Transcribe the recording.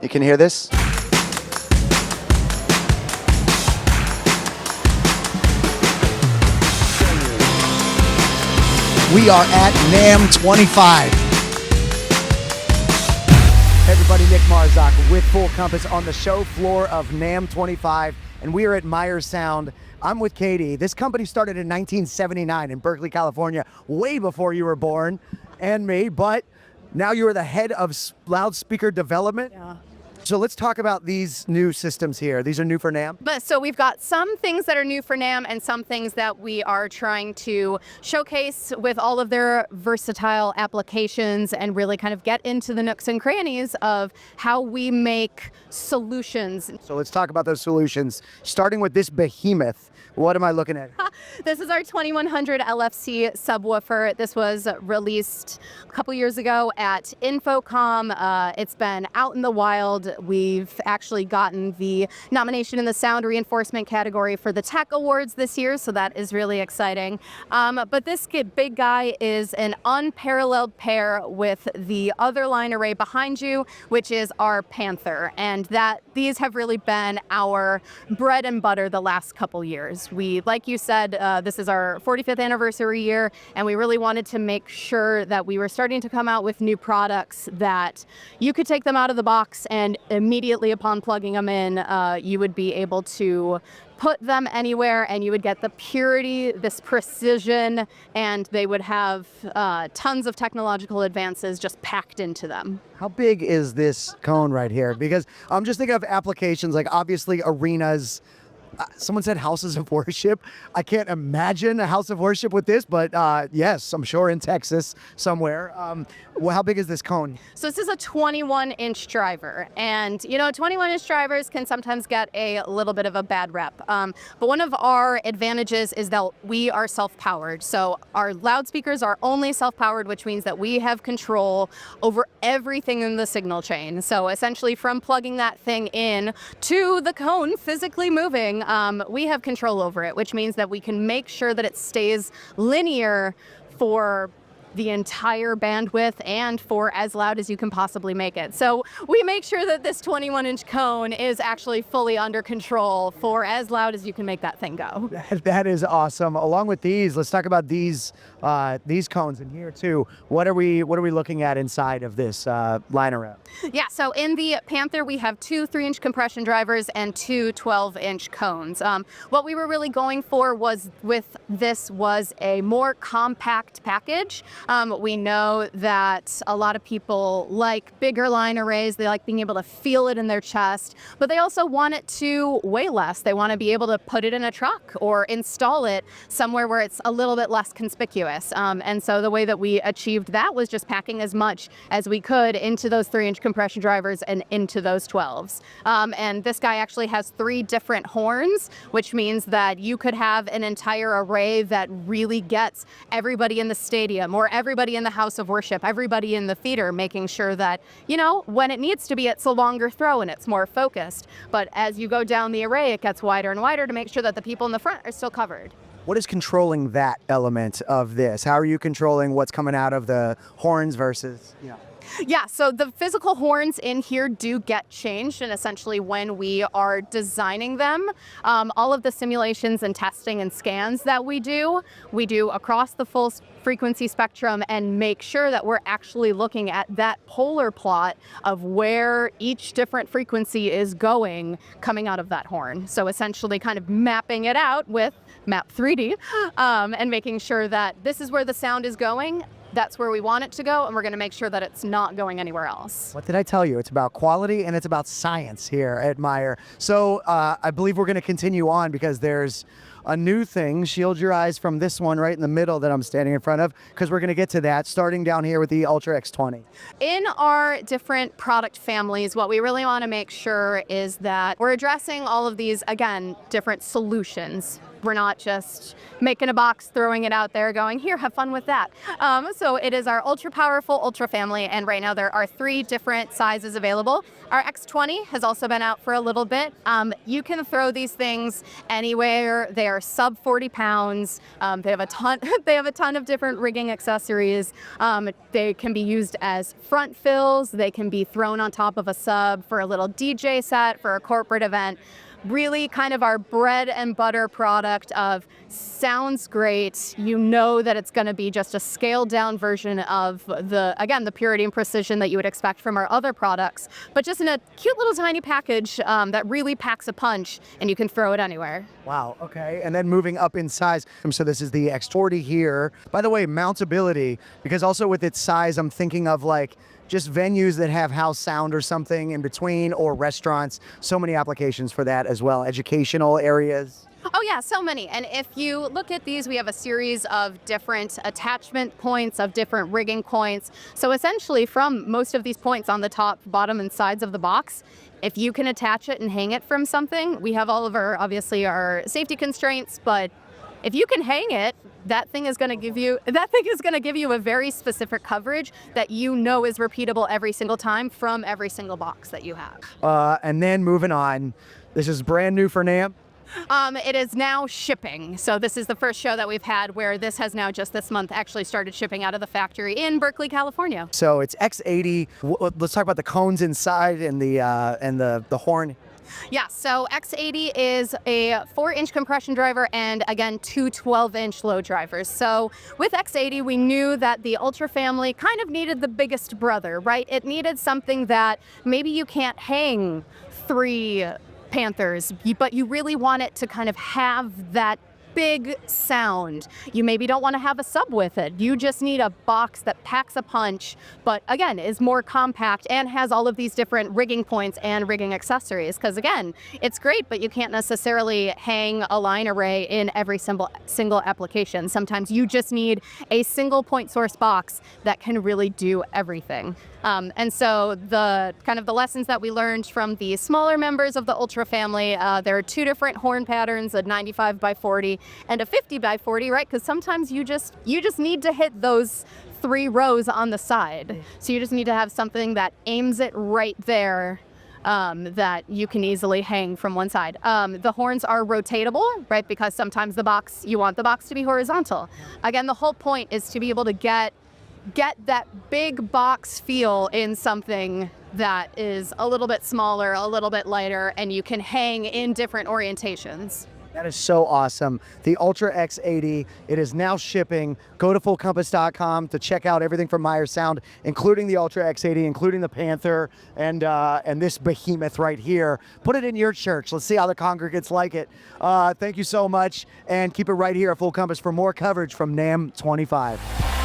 You can hear this? We are at NAMM 25. Hey everybody, Nick Marzock with Full Compass on the show floor of NAMM 25, and we are at Meyer Sound. I'm with Katie. This company started in 1979 in Berkeley, California, way before you were born, and me, but now you are the head of loudspeaker development. Yeah. So let's talk about these new systems here. These are new for NAMM? But so we've got some things that are new for NAMM and some things that we are trying to showcase with all of their versatile applications and really kind of get into the nooks and crannies of how we make solutions. So let's talk about those solutions, starting with this behemoth. What am I looking at? This is our 2100 LFC subwoofer. This was released a couple years ago at Infocom. It's been out in the wild. We've actually gotten the nomination in the sound reinforcement category for the Tech Awards this year, so that is really exciting. But this big guy is an unparalleled pair with the other line array behind you, which is our Panther. And these have really been our bread and butter the last couple years. We, like you said, this is our 45th anniversary year, and we really wanted to make sure that we were starting to come out with new products that you could take them out of the box and immediately upon plugging them in, you would be able to put them anywhere and you would get the purity, this precision, and they would have tons of technological advances just packed into them. How big is this cone right here? Because I'm just thinking of applications like obviously arenas. Someone said houses of worship. I can't imagine a house of worship with this, but yes, I'm sure in Texas somewhere. Well, how big is this cone? So this is a 21-inch driver, and you know, 21-inch drivers can sometimes get a little bit of a bad rep. But one of our advantages is that we are self-powered. So our loudspeakers are only self-powered, which means that we have control over everything in the signal chain. So essentially, from plugging that thing in to the cone physically moving, we have control over it, which means that we can make sure that it stays linear for the entire bandwidth and for as loud as you can possibly make it. So we make sure that this 21-inch cone is actually fully under control for as loud as you can make that thing go. That is awesome. Along with these, let's talk about these cones in here too. What are we looking at inside of this line array? Yeah, so in the Panther, we have two 3-inch compression drivers and two 12-inch cones. What we were really going for was a more compact package. We know that a lot of people like bigger line arrays. They like being able to feel it in their chest, but they also want it to weigh less. They want to be able to put it in a truck or install it somewhere where it's a little bit less conspicuous. And so the way that we achieved that was just packing as much as we could into those 3-inch compression drivers and into those 12s. And this guy actually has 3 different horns, which means that you could have an entire array that really gets everybody in the stadium or everybody in the house of worship, everybody in the theater, making sure that, you know, when it needs to be, it's a longer throw and it's more focused. But as you go down the array, it gets wider and wider to make sure that the people in the front are still covered. What is controlling that element of this? How are you controlling what's coming out of the horns versus, you know? Yeah, so the physical horns in here do get changed, and essentially when we are designing them, all of the simulations and testing and scans that we do across the full frequency spectrum and make sure that we're actually looking at that polar plot of where each different frequency is going coming out of that horn. So essentially kind of mapping it out with Map 3D and making sure that this is where the sound is going. That's where we want it to go, and we're going to make sure that it's not going anywhere else. What did I tell you? It's about quality and it's about science here at Meyer. So I believe we're going to continue on because there's a new thing. Shield your eyes from this one right in the middle that I'm standing in front of, because we're going to get to that starting down here with the ULTRA-X80. In our different product families, what we really want to make sure is that we're addressing all of these, again, different solutions. We're not just making a box, throwing it out there, going, here, have fun with that. So it is our ultra powerful Ultra family, and right now there are 3 different sizes available. Our X20 has also been out for a little bit. You can throw these things anywhere. They are sub 40 pounds. They have a ton. They have a ton of different rigging accessories. They can be used as front fills. They can be thrown on top of a sub for a little DJ set, for a corporate event. Really kind of our bread and butter product of sounds great. You know that it's going to be just a scaled down version of the purity and precision that you would expect from our other products, but just in a cute little tiny package that really packs a punch, and you can throw it anywhere. Wow, okay. And then moving up in size. So this is the X40 here. By the way, mountability, because also with its size, I'm thinking of like just venues that have house sound or something in between, or restaurants. So many applications for that as well. Educational areas. Oh yeah, so many. And if you look at these, we have a series of different attachment points, of different rigging points. So essentially from most of these points on the top, bottom, and sides of the box, if you can attach it and hang it from something, we have all of our, obviously, our safety constraints, but if you can hang it, that thing is going to give you a very specific coverage that you know is repeatable every single time from every single box that you have. And then moving on, this is brand new for NAMM. It is now shipping. So this is the first show that we've had where this has now just this month actually started shipping out of the factory in Berkeley, California. So it's X80. Let's talk about the cones inside and the horn. Yeah, so X80 is a 4-inch compression driver and again 2 12-inch low drivers. So with X80 we knew that the Ultra family kind of needed the biggest brother, right? It needed something that maybe you can't hang 3 Panthers, but you really want it to kind of have that big sound. You maybe don't want to have a sub with it. You just need a box that packs a punch, but again, is more compact and has all of these different rigging points and rigging accessories. Because again, it's great, but you can't necessarily hang a line array in every single application. Sometimes you just need a single point source box that can really do everything. And so the kind of the lessons that we learned from the smaller members of the Ultra family, there are 2 different horn patterns, a 95 by 40 and a 50 by 40, right? Because sometimes you just need to hit those 3 rows on the side. So you just need to have something that aims it right there, that you can easily hang from one side. The horns are rotatable, right? Because sometimes you want the box to be horizontal. Again, the whole point is to be able to get that big box feel in something that is a little bit smaller, a little bit lighter, and you can hang in different orientations. That is so awesome. The ULTRA-X80, it is now shipping. Go to fullcompass.com to check out everything from Meyer Sound, including the ULTRA-X80, including the Panther, and this behemoth right here. Put it in your church. Let's see how the congregants like it. Thank you so much, and keep it right here at Full Compass for more coverage from NAMM 25.